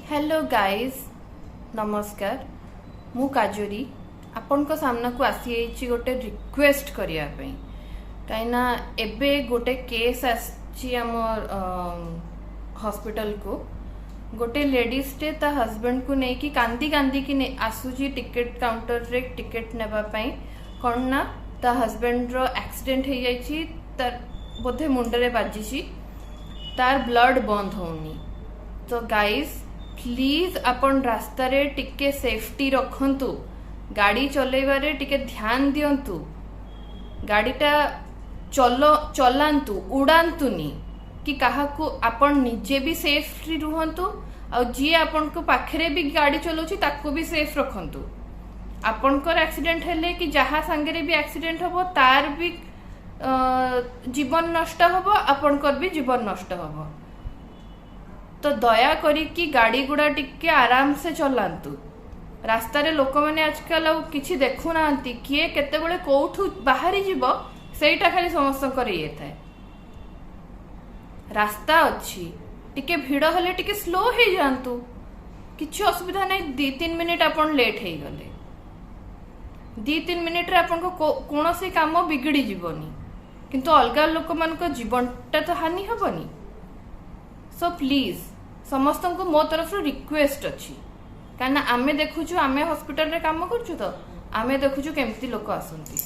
Hello guys, नमस्कार। मु काजोरी आपण को सामना को आसी गोटे रिक्वेस्ट करिया पे कहीं एबे गोटे केस आसी आम हॉस्पिटल को गोटे लेडीज टे ता हस्बैंड को नहीं कि कांदी कांदी की आसूची टिकेट काउंटर रे टिकेट नेबा पई कौन ना ता हस्बैंड रो एक्सीडेंट हो जाइछि, तार बोधे मुंडरे बाजिछि, तार ब्लड बंद होनी। तो गाइस प्लीज अपन रास्ता रे टिके सेफ्टी रखंतु, गाड़ी चलेबारे टिके ध्यान दियंतु, गाड़ीटा चलांतु उड़ांतुनी कि काहाकू अपन निजे भी सेफ्टी रुहंतु और जी अपन को पाखरे भी गाड़ी चलाउछि ताकू भी सेफ रखंतु। आपनकर एक्सीडेंट हेले कि जहा संगे भी एक्सीडेंट हबो तार भी जीवन नष्ट हबो, आपनकर भी जीवन नष्ट हबो। तो दया करी कि गाड़ी गुड़ा टिके आराम से चलांतु। रास्ता रे लोक मैंने आजकल किछि देखु नांती, किए केतेबेले कोठू बाहरी जीवो सेटा खाली समस्त कर ये थाए। रास्ता अच्छी टिके भिड़ हेले टिके स्लो हो जातु, किछि असुविधा नहीं। 2-3 मिनिट अपन लेट हो गले, 2-3 मिनिट रे अपन को कोनोसी काम बिगड़ी जीवनी, किंतु अलगा लोक मान को जीवनटा तो हानि हबनी। सो प्लीज समस्त को मो तरफ रिक्वेस्ट अच्छी, कहीं आमे देखुचु, आमे हॉस्पिटल रे काम करछु, तो आमे देखुचु केमती लोक आसंती।